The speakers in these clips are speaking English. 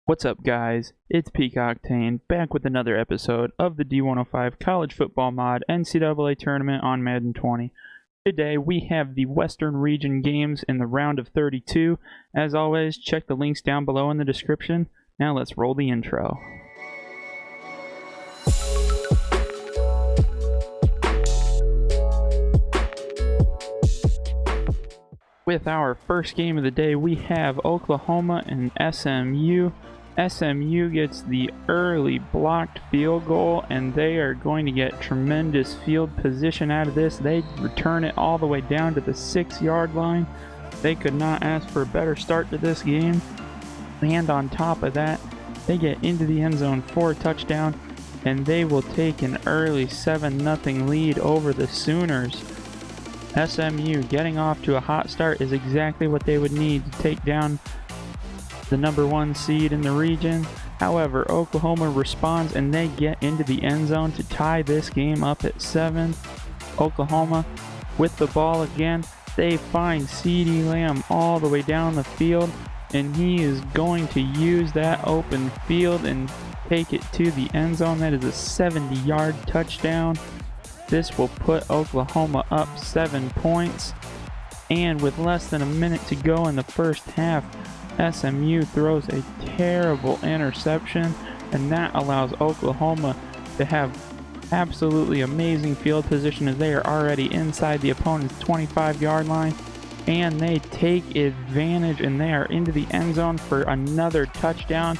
What's up, guys? It's Peak Octane, back with another episode of the D105 College Football Mod NCAA Tournament on Madden 20. Today, we have the Western Region games in the round of 32. As always, check the links down below in the description. Now let's roll the intro. With our first game of the day, we have Oklahoma and SMU. SMU gets the early blocked field goal, and they are going to get tremendous field position out of this. They return it all the way down to the 6-yard line. They could not ask for a better start to this game. And on top of that, they get into the end zone for a touchdown, and they will take an early 7-0 lead over the Sooners. SMU getting off to a hot start is exactly what they would need to take down the number 1 seed in the region. However, Oklahoma responds and they get into the end zone to tie this game up at 7. Oklahoma with the ball again. They find CeeDee Lamb all the way down the field, and he is going to use that open field and take it to the end zone. That is a 70-yard touchdown. This will put Oklahoma up 7 points. And with less than a minute to go in the first half, SMU throws a terrible interception, and that allows Oklahoma to have absolutely amazing field position as they are already inside the opponent's 25-yard line, and they take advantage and they are into the end zone for another touchdown,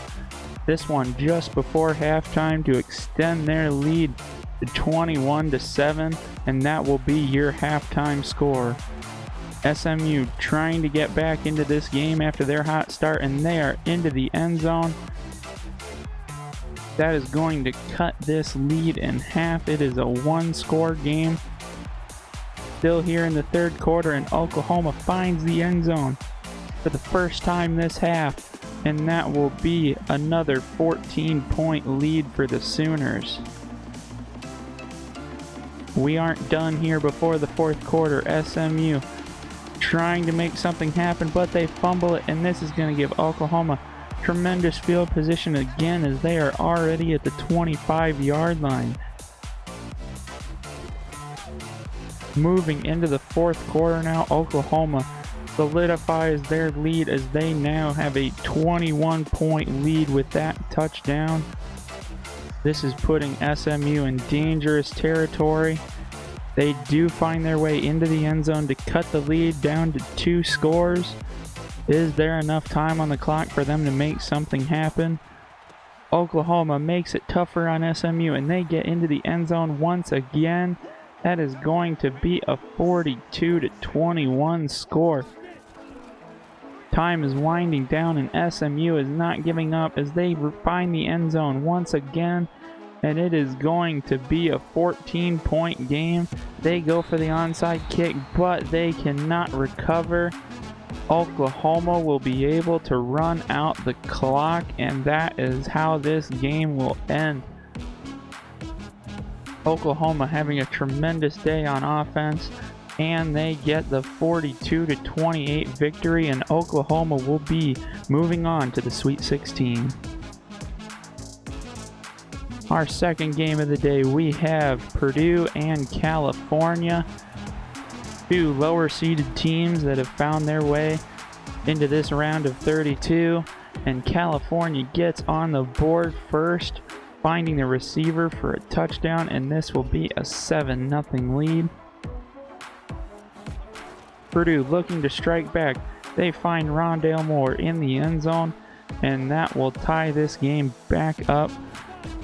this one just before halftime, to extend their lead to 21-7, and that will be your halftime score. SMU trying to get back into this game after their hot start, and they are into the end zone. That is going to cut this lead in half. It is a 1-score game. Still here in the third quarter, and Oklahoma finds the end zone for the first time this half, and that will be another 14-point lead for the Sooners. We aren't done here before the fourth quarter. SMU trying to make something happen, but they fumble it, and this is going to give Oklahoma tremendous field position again as they are already at the 25-yard line. Moving into the fourth quarter now, Oklahoma solidifies their lead as they now have a 21-point lead with that touchdown. This is putting SMU in dangerous territory. They do find their way into the end zone to cut the lead down to 2 scores. Is there enough time on the clock for them to make something happen? Oklahoma makes it tougher on SMU, and they get into the end zone once again. That is going to be a 42-21 score. Time is winding down, and SMU is not giving up as they find the end zone once again. And it is going to be a 14-point game. They go for the onside kick, but they cannot recover. Oklahoma will be able to run out the clock, and that is how this game will end. Oklahoma having a tremendous day on offense, and they get the 42-28 victory, and Oklahoma will be moving on to the Sweet 16. Our second game of the day, we have Purdue and California, 2 lower seeded teams that have found their way into this round of 32, and California gets on the board first, finding the receiver for a touchdown, and this will be a 7-0 lead. Purdue looking to strike back. They find Rondale Moore in the end zone, and that will tie this game back up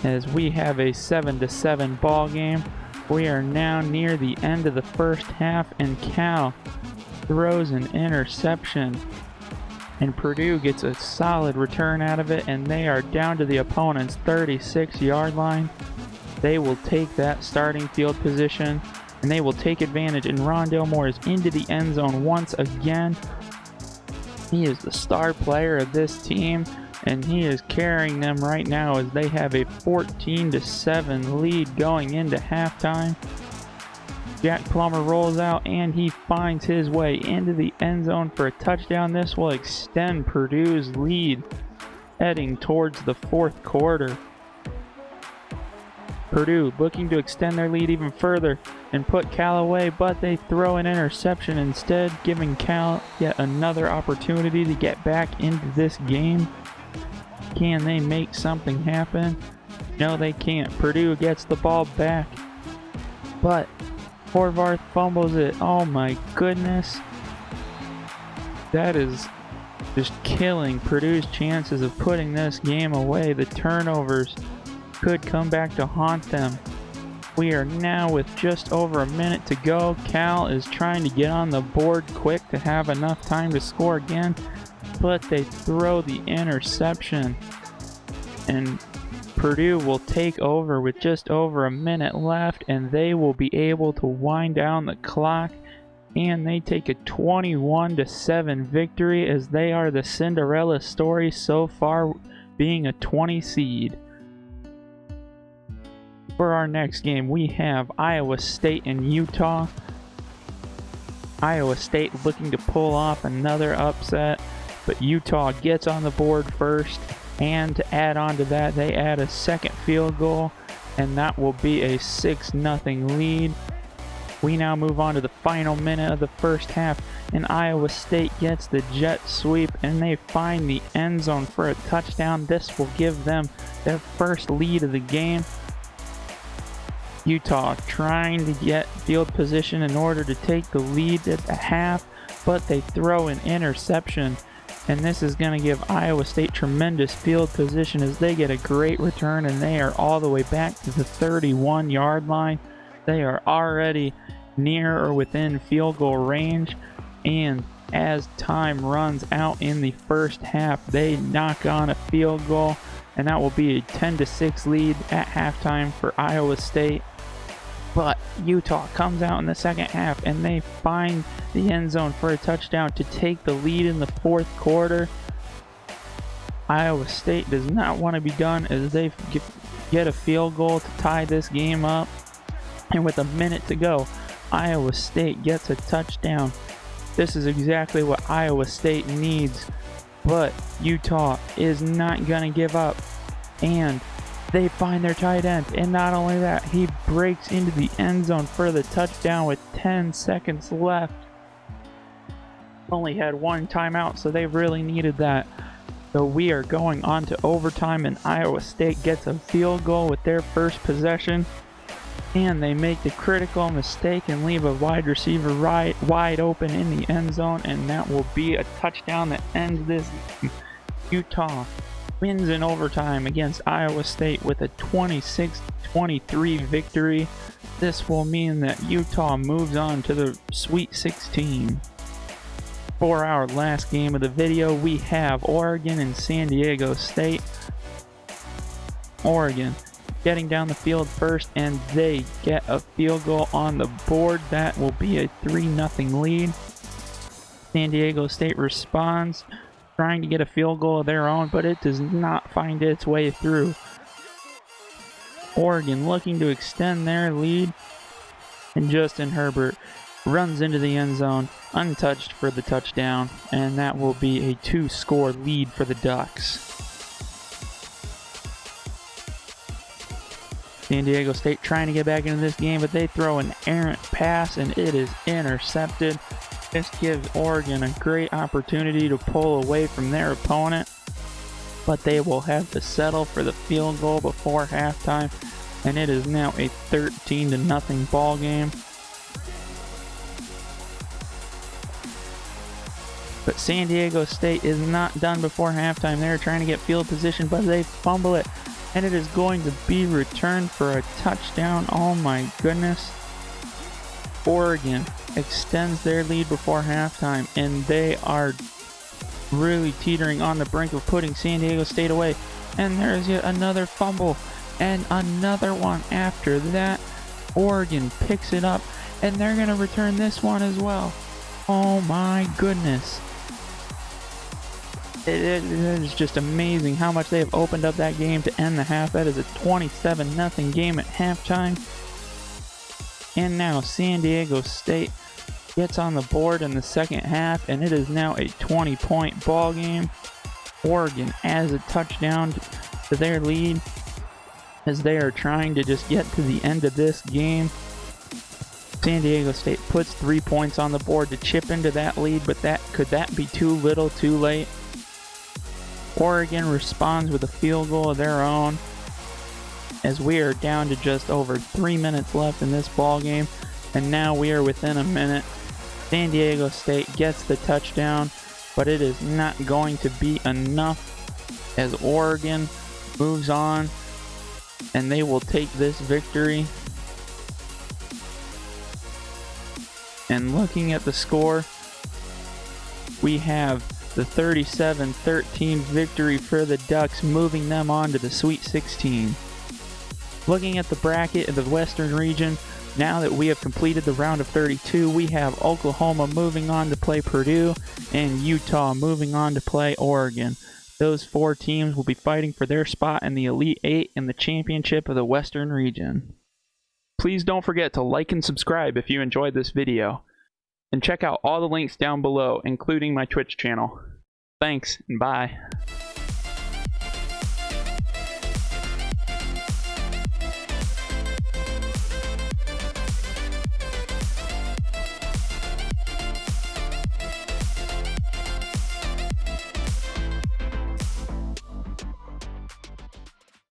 as we have a 7-7 ball game. We are now near the end of the first half, and Cal throws an interception, and Purdue gets a solid return out of it, and they are down to the opponent's 36-yard line. They will take that starting field position, and they will take advantage, and Rondale Moore is into the end zone once again. He is the star player of this team, and he is carrying them right now as they have a 14-7 lead going into halftime. Jack Plummer rolls out, and he finds his way into the end zone for a touchdown. This will extend Purdue's lead heading towards the fourth quarter. Purdue looking to extend their lead even further and put Cal away, but they throw an interception instead, giving Cal yet another opportunity to get back into this game. Can they make something happen? No, they can't. Purdue gets the ball back, but Horvath fumbles it. Oh my goodness. That is just killing Purdue's chances of putting this game away. The turnovers could come back to haunt them. We are now with just over a minute to go. Cal is trying to get on the board quick to have enough time to score again, but they throw the interception, and Purdue will take over with just over a minute left, and they will be able to wind down the clock, and they take a 21-7 victory as they are the Cinderella story so far, being a 20 seed. For our next game, we have Iowa State and Utah. Iowa State looking to pull off another upset, but Utah gets on the board first, and to add on to that, they add a second field goal, and that will be a 6-0 lead. We now move on to the final minute of the first half, and Iowa State gets the jet sweep, and they find the end zone for a touchdown. This will give them their first lead of the game. Utah trying to get field position in order to take the lead at the half, but they throw an interception, and this is going to give Iowa State tremendous field position as they get a great return, and they are all the way back to the 31-yard line. They are already near or within field goal range, and as time runs out in the first half, they knock on a field goal, and that will be a 10-6 lead at halftime for Iowa State. But Utah comes out in the second half, and they find the end zone for a touchdown to take the lead in the fourth quarter. Iowa State does not want to be done as they get a field goal to tie this game up. And with a minute to go, Iowa State gets a touchdown. This is exactly what Iowa State needs, but Utah is not going to give up, and they find their tight end, and not only that, he breaks into the end zone for the touchdown with 10 seconds left. Only had one timeout, so they really needed that. So we are going on to overtime, and Iowa State gets a field goal with their first possession, and they make the critical mistake and leave a wide receiver wide open in the end zone, and that will be a touchdown that ends this game. Utah wins in overtime against Iowa State with a 26-23 victory. This will mean that Utah moves on to the Sweet 16. For our last game of the video, we have Oregon and San Diego State. Oregon getting down the field first, and they get a field goal on the board. That will be a 3-0 lead. San Diego State responds, trying to get a field goal of their own, but it does not find its way through. Oregon looking to extend their lead, and Justin Herbert runs into the end zone untouched for the touchdown, and that will be a 2-score lead for the Ducks. San Diego State trying to get back into this game, but they throw an errant pass, and it is intercepted. This gives Oregon a great opportunity to pull away from their opponent, but they will have to settle for the field goal before halftime, and it is now a 13-0 ball game. But San Diego State is not done before halftime. They're trying to get field position, but they fumble it, and it is going to be returned for a touchdown. Oh my goodness. Oregon extends their lead before halftime, and they are really teetering on the brink of putting San Diego State away. And there's yet another fumble, and another one after that. Oregon picks it up, and they're going to return this one as well. Oh my goodness. It is just amazing how much they have opened up that game to end the half. That is a 27-0 game at halftime. And now San Diego State gets on the board in the second half, and it is now a 20-point ball game. Oregon adds a touchdown to their lead as they are trying to just get to the end of this game. San Diego State puts 3 points on the board to chip into that lead, but could that be too little, too late? Oregon responds with a field goal of their own as we are down to just over 3 minutes left in this ball game, and now we are within a minute. San Diego State gets the touchdown, but it is not going to be enough as Oregon moves on, and they will take this victory. And looking at the score, we have the 37-13 victory for the Ducks, moving them on to the Sweet 16. Looking at the bracket of the Western region, now that we have completed the round of 32, we have Oklahoma moving on to play Purdue and Utah moving on to play Oregon. Those 4 teams will be fighting for their spot in the Elite 8 in the championship of the Western region. Please don't forget to like and subscribe if you enjoyed this video, and check out all the links down below, including my Twitch channel. Thanks, and bye.